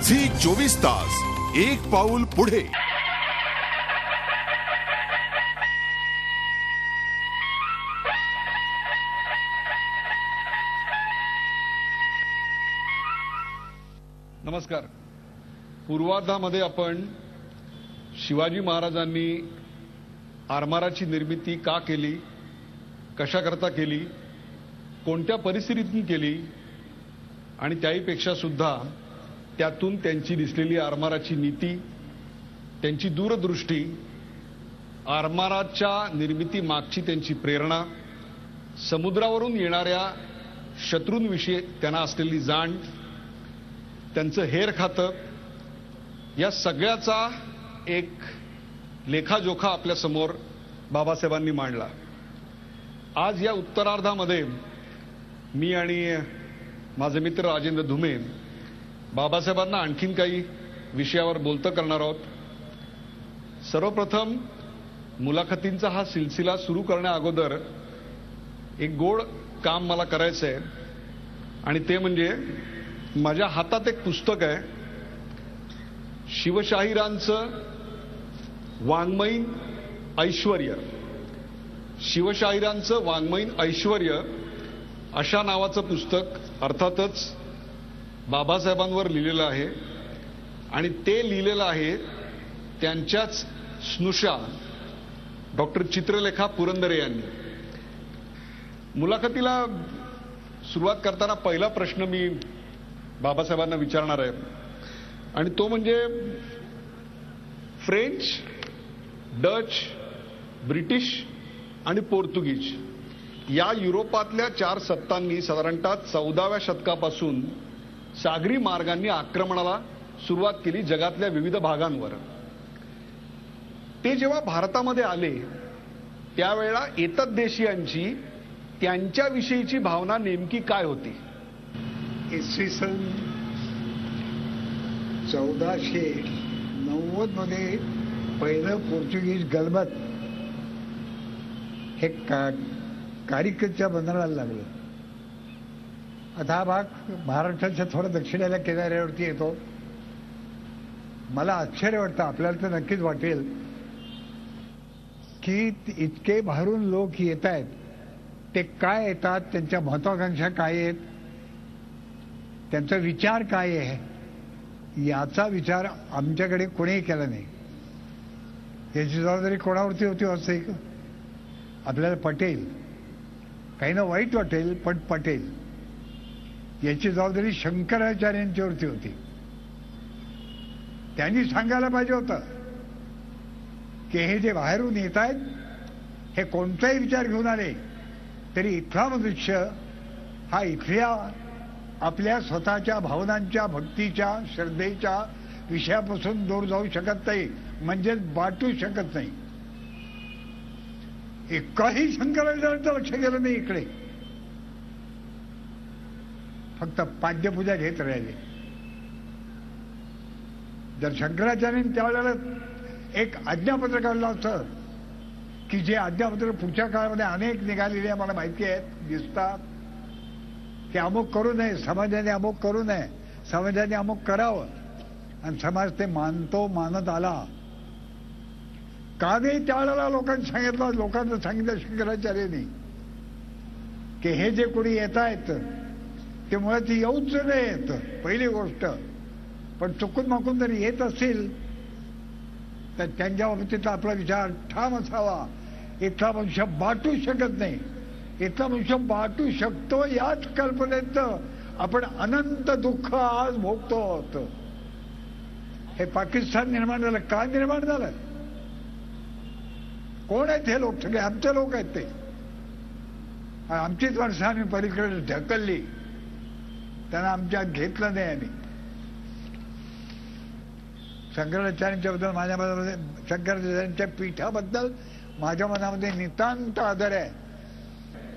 Zee 24 तास एक पाऊल पुढे। नमस्कार। पूर्वार्धामध्ये आपण शिवाजी महाराजांनी आरमाराची निर्मिती का केली, कशाकरता केली, कोणत्या परिस्थितीतून केली आणि त्याहीपेक्षा सुद्धा त्यातून त्यांची दिसलेली आरमाराची नीती, त्यांची दूरदृष्टी, आरमाराच्या निर्मिती मागची त्यांची प्रेरणा, समुद्रावरून येणाऱ्या शत्रूंविषयी त्यांना असलेली जाण, त्यांचं हेर खातं, या सगळ्याचा एक लेखाजोखा आपल्या समोर बाबासाहेबांनी मांडला। आज या उत्तरार्धामध्ये मी आणि माझे मित्र राजेंद्र धुमे बाबासाहेबांना आणखीन काही विषयावर बोलतं करणार आहोत। सर्वप्रथम मुलाखतींचा हा सिलसिला सुरू करण्या अगोदर एक गोड काम मला करायचं आहे आणि ते म्हणजे माझ्या हातात एक पुस्तक आहे, शिवशाहिरांचं वाङ्मयीन ऐश्वर्य, शिवशाहिरांचं वाङ्मयीन ऐश्वर्य अशा नावाचं पुस्तक अर्थातच बाबासाहेबांवर लिहिलेलं आहे आणि ते लिहिलेलं आहे त्यांच्याच स्नुषा डॉक्टर चित्रलेखा पुरंदरे यांनी। मुलाखतीला सुरुवात करताना पहिला प्रश्न मी बाबासाहेबांना विचारणार आहे आणि तो म्हणजे फ्रेंच, डच, ब्रिटिश आणि पोर्तुगीज या युरोपातल्या 4 सत्तांनी साधारणतः 14व्या शतकापासून सागरी मार्गांनी आक्रमणाला सुरुवात केली जगातल्या विविध भागांवर। ते जेव्हा भारतामध्ये आले त्यावेळेला एतद्देशीयांची त्यांच्याविषयीची भावना नेमकी काय होती? इसवी सन 1490 मध्ये पहिलं पोर्तुगीज गलबत हे कारिकतच्या बंदराला लागलं। आता हा भाग महाराष्ट्राच्या थोडं दक्षिणेला किनाऱ्यावरती येतो। मला आश्चर्य वाटतं, आपल्याला तर नक्कीच वाटेल की इतके बाहेरून लोक येत आहेत, ते काय येतात, त्यांच्या महत्वाकांक्षा काय आहेत, त्यांचा विचार काय आहे, याचा विचार आमच्याकडे कोणीही केला नाही। याची जबाबदारी कोणावरती होती असं आपल्याला पटेल, काही ना वाईट वाटेल पण पटेल, याची जबाबदारी शंकराचार्यांच्यावरती होती। त्यांनी सांगायला पाहिजे होतं की हे जे बाहेरून येत आहेत हे कोणताही विचार घेऊन आले तरी इथला मनुष्य हा इथल्या आपल्या स्वतःच्या भावनांच्या, भक्तीच्या, श्रद्धेच्या विषयापासून दूर जाऊ शकत नाही, म्हणजेच बाटू शकत नाही। एकाही शंकराचार्यांचं लक्ष गेलं नाही इकडे, फक्त पाद्यपूजा घेत राहिले। जर शंकराचार्यांनी त्यावेळेला एक आज्ञापत्र काढलं असतं की जे आज्ञापत्र पुढच्या काळामध्ये अनेक निघालेले मला माहिती आहेत, दिसतात की अमुक करू नये, समाजाने अमुक करू नये, समाजाने अमुक करावं, आणि समाज ते मानतो, मानत आला का नाही त्यावेळेला लोकांना सांगितलं शंकराचार्यांनी की हे जे कोणी येत आहेत ते मुळात येऊच नाहीत, पहिली गोष्ट। पण चुकून माकून जरी येत असतील तर त्यांच्या बाबतीतला आपला विचार ठाम असावा। इथला मनुष्य बाटू शकत नाही, इथला मनुष्य बाटू शकतो याच कल्पनेत आपण अनंत दुःख आज भोगतो आहोत। हे पाकिस्तान निर्माण झालं, का निर्माण झालं? कोण आहेत हे लोक? सगळे आमचे लोक आहेत ते, आमचीच माणसं आम्ही पलीकडे ढकलली, त्यांना आमच्यात घेतलं नाही। आम्ही शंकराचार्यांच्या बद्दल माझ्या मनामध्ये, शंकराचार्यांच्या पीठाबद्दल माझ्या मनामध्ये नितांत आदर आहे,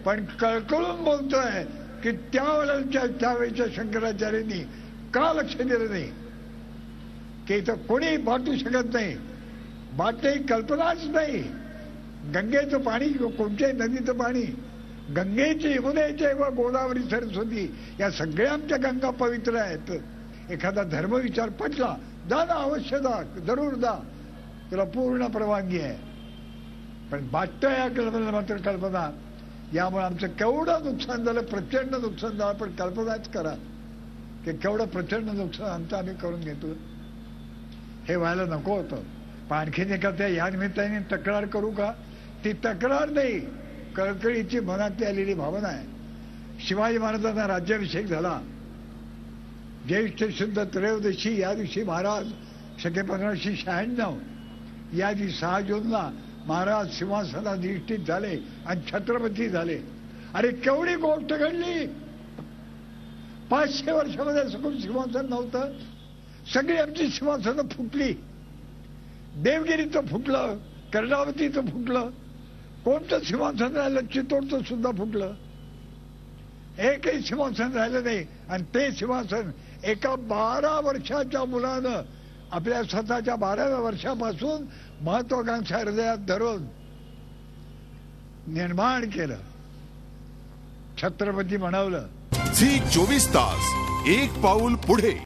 पण कळकळून बोलतोय की त्यावेळेच्या शंकराचार्यांनी का लक्ष दिलं नाही की इथं कोणी बाटू शकत नाही, बाटण्याची कल्पनाच नाही। गंगेचं पाणी, कोणत्याही नदीचं पाणी, गंगेची, यमुनेचे व गोदावरी, सरस्वती या सगळ्या आमच्या गंगा पवित्र आहेत। एखादा धर्मविचार पटला, जा ना, अवश्य जा, जरूर जा, तुला पूर्ण परवानगी आहे. पण बाटतं या कल्पनेला मात्र कल्पना, यामुळे आमचं केवढं नुकसान झालं, प्रचंड नुकसान झालं. पण कल्पनाच करा की केवढं प्रचंड नुकसान आमचं आम्ही करून घेतो. हे व्हायला नको होतं. पण आणखीन एका त्या या निमित्ताने तक्रार करू का? ती तक्रार नाही, कळकळीची मनातली आलेली भावना आहे. शिवाजी महाराजांना राज्याभिषेक झाला, ज्येष्ठ शुद्ध त्रयोदशी या दिवशी महाराज शके 1596 या दिवशी 6 जूनला महाराज सिंहासनाधिष्ठित झाले आणि छत्रपती झाले. अरे केवढी गोष्ट घडली. 500 वर्षामध्ये असं कोण सिंहासन नव्हतं. सगळी आमची सिंहासनं फुटली. देवगिरीचं फुटलं, कर्णावतीचं फुटलं, कोणतं सिंहासन राहिलं? चित्तोडचं सुद्धा फुटलं. एकही सिंहासन राहिलं नाही. आणि ते सिंहासन एका 12 वर्षाच्या मुलानं आपल्या स्वतःच्या 12व्या वर्षापासून महत्वाकांक्षा हृदयात धरून निर्माण केलं, छत्रपती बनवलं. झी 24 तास, एक पाऊल पुढे.